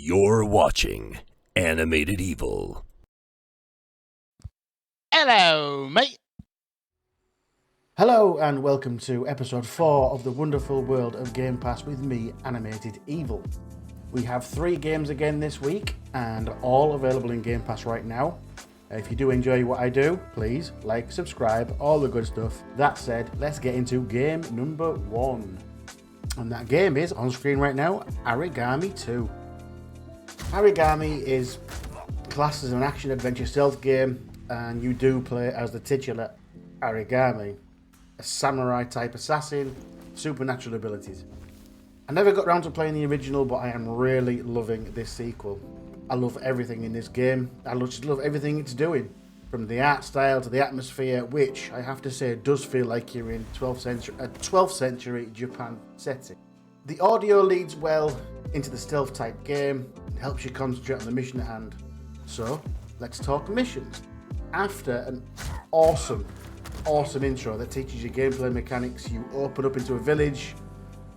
You're watching Animated Evil. Hello, mate. Hello and welcome to episode 4 of the wonderful world of Game Pass with me, Animated Evil. We have 3 games again this week and all available in Game Pass right now. If you do enjoy what I do, please like, subscribe, all the good stuff. That said, let's get into game number 1. And that game is, on screen right now, Aragami II. Arigami is classed as an action-adventure stealth game, and you do play as the titular Aragami, a samurai-type assassin, supernatural abilities. I never got round to playing the original, but I am really loving this sequel. I love everything in this game. I just love everything it's doing, from the art style to the atmosphere, which I have to say does feel like you're in a 12th century Japan setting. The audio leads well into the stealth type game and helps you concentrate on the mission at hand. So, let's talk missions. After an awesome intro that teaches you gameplay mechanics, you open up into a village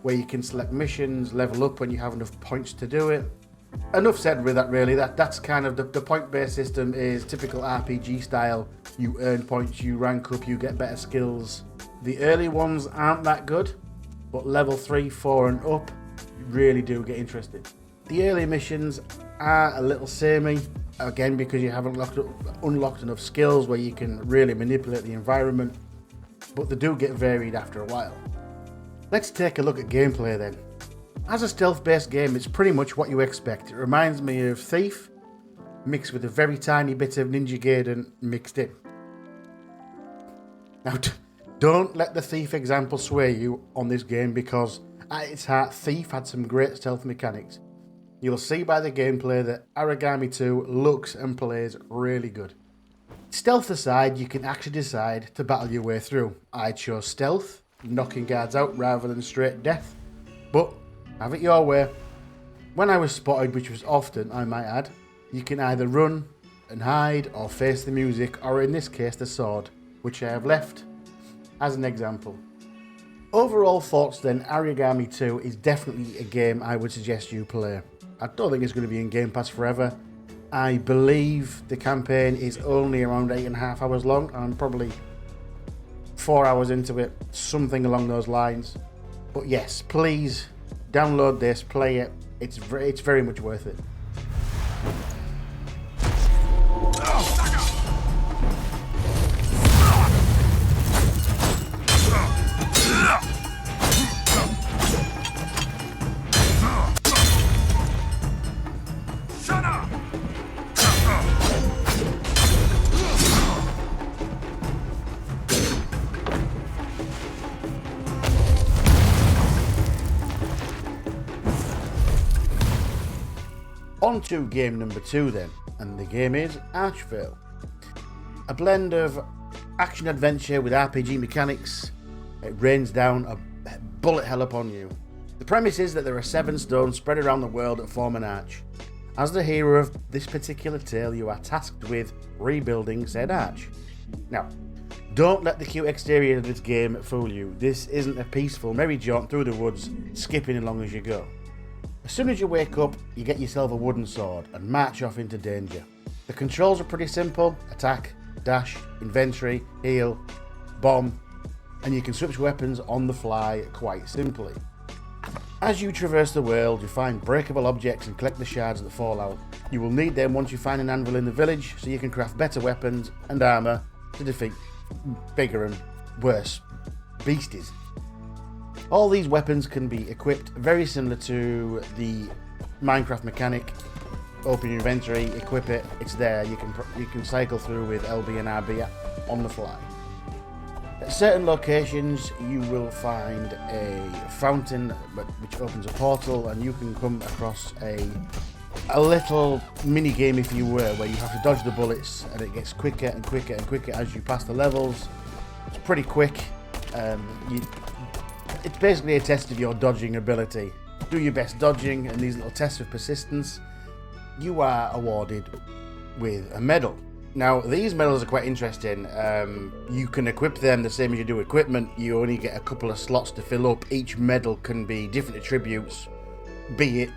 where you can select missions, level up when you have enough points to do it. Enough said with that really, that's kind of the point-based system is typical RPG style. You earn points, you rank up, you get better skills. The early ones aren't that good, but level 3, 4 and up really do get interesting. The early missions are a little samey, again because you haven't unlocked enough skills where you can really manipulate the environment, but they do get varied after a while. Let's take a look at gameplay then. As a stealth-based game, it's pretty much what you expect. It reminds me of Thief, mixed with a very tiny bit of Ninja Gaiden mixed in. Now, don't let the Thief example sway you on this game, because at its heart, Thief had some great stealth mechanics. You'll see by the gameplay that Aragami II looks and plays really good. Stealth aside, you can actually decide to battle your way through. I chose stealth, knocking guards out rather than straight death, but have it your way. When I was spotted, which was often, I might add, you can either run and hide or face the music, or in this case the sword, which I have left as an example. Overall thoughts then, Aragami 2 is definitely a game I would suggest you play. I don't think it's going to be in Game Pass forever. I believe the campaign is only around 8.5 hours long. I'm probably 4 hours into it, something along those lines. But yes, please download this, play it. It's very much worth it. On to game number 2 then, and the game is Archvale. A blend of action-adventure with RPG mechanics. It rains down a bullet hell upon you. The premise is that there are 7 stones spread around the world that form an arch. As the hero of this particular tale, you are tasked with rebuilding said arch. Now, don't let the cute exterior of this game fool you. This isn't a peaceful merry jaunt through the woods, skipping along as you go. As soon as you wake up, you get yourself a wooden sword and march off into danger. The controls are pretty simple: attack, dash, inventory, heal, bomb, and you can switch weapons on the fly quite simply. As you traverse the world, you find breakable objects and collect the shards that fall out. You will need them once you find an anvil in the village, so you can craft better weapons and armour to defeat bigger and worse beasties. All these weapons can be equipped very similar to the Minecraft mechanic. Open your inventory, equip it, it's there. You can cycle through with LB and RB on the fly. At certain locations you will find a fountain which opens a portal, and you can come across a little mini game, if you were, where you have to dodge the bullets, and it gets quicker and quicker and quicker as you pass the levels. It's pretty quick. It's basically a test of your dodging ability. Do your best dodging, and these little tests of persistence, you are awarded with a medal. Now, these medals are quite interesting. You can equip them the same as you do equipment. You only get a couple of slots to fill up. Each medal can be different attributes, be it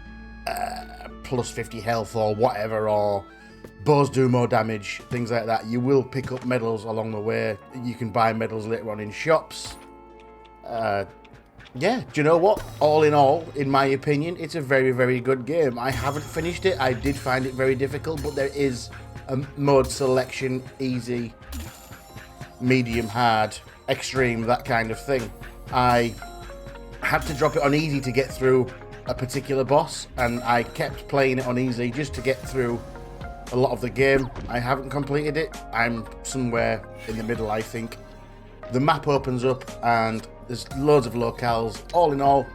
plus 50 health or whatever, or bows do more damage, things like that. You will pick up medals along the way. You can buy medals later on in shops. Yeah, do you know what? All in all, in my opinion, it's a very, very good game. I haven't finished it. I did find it very difficult, but there is a mode selection, easy, medium, hard, extreme, that kind of thing. I had to drop it on easy to get through a particular boss, and I kept playing it on easy just to get through a lot of the game. I haven't completed it. I'm somewhere in the middle, I think. The map opens up and there's loads of locales. All in all,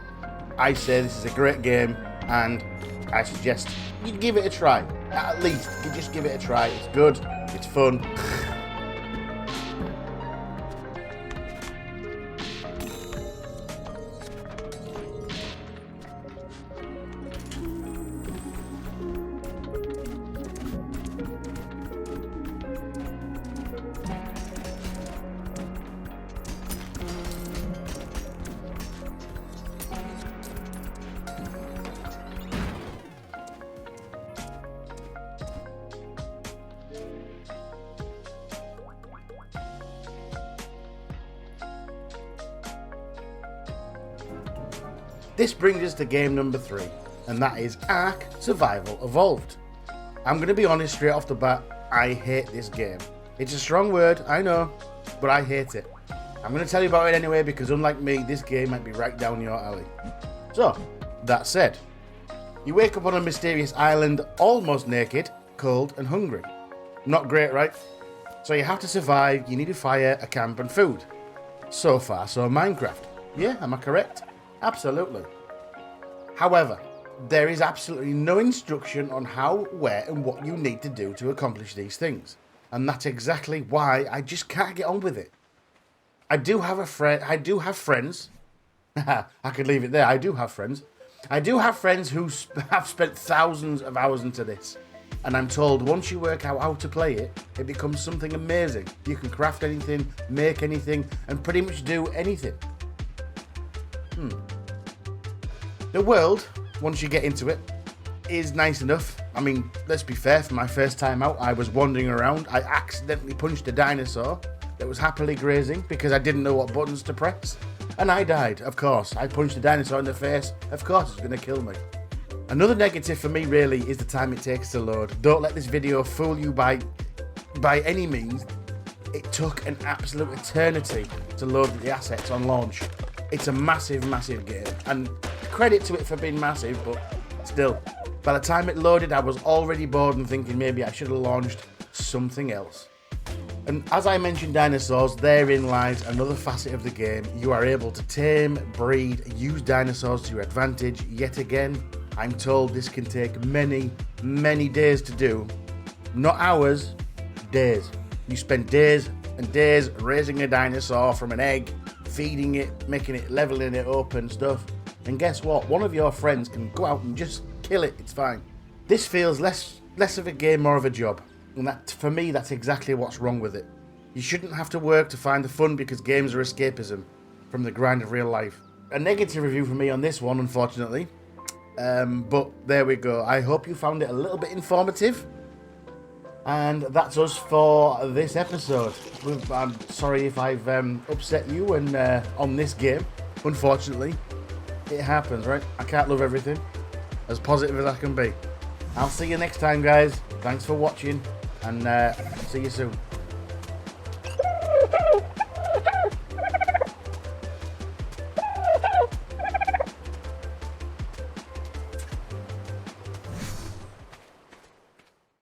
I say this is a great game, and I suggest you give it a try. At least, you just give it a try. It's good, it's fun. This brings us to game number 3, and that is Ark Survival Evolved. I'm going to be honest straight off the bat, I hate this game. It's a strong word, I know, but I hate it. I'm going to tell you about it anyway, because unlike me, this game might be right down your alley. So, that said, you wake up on a mysterious island, almost naked, cold and hungry. Not great, right? So you have to survive, you need a fire, a camp and food. So far, so Minecraft. Yeah, am I correct? Absolutely. However, there is absolutely no instruction on how, where and what you need to do to accomplish these things. And that's exactly why I just can't get on with it. I do have friends. I could leave it there. I do have friends. I do have friends who have spent thousands of hours into this. And I'm told once you work out how to play it, it becomes something amazing. You can craft anything, make anything, and pretty much do anything. The world, once you get into it, is nice enough. I mean, let's be fair, for my first time out, I was wandering around. I accidentally punched a dinosaur that was happily grazing because I didn't know what buttons to press. And I died, of course. I punched a dinosaur in the face. Of course it's going to kill me. Another negative for me, really, is the time it takes to load. Don't let this video fool you by any means. It took an absolute eternity to load the assets on launch. It's a massive, massive game, and credit to it for being massive, but still, by the time it loaded, I was already bored and thinking maybe I should have launched something else. And as I mentioned dinosaurs, therein lies another facet of the game. You are able to tame, breed, use dinosaurs to your advantage. Yet again, I'm told this can take many, many days to do. Not hours, days. You spend days and days raising a dinosaur from an egg, feeding it, making it, leveling it up and stuff. And guess what? One of your friends can go out and just kill it. It's fine. This feels less of a game, more of a job. And that, for me, that's exactly what's wrong with it. You shouldn't have to work to find the fun because games are escapism from the grind of real life. A negative review from me on this one, unfortunately. But there we go. I hope you found it a little bit informative. And that's us for this episode. I'm sorry if I've upset you and on this game. Unfortunately, it happens, right? I can't love everything. As positive as I can be. I'll see you next time, guys. Thanks for watching, and see you soon.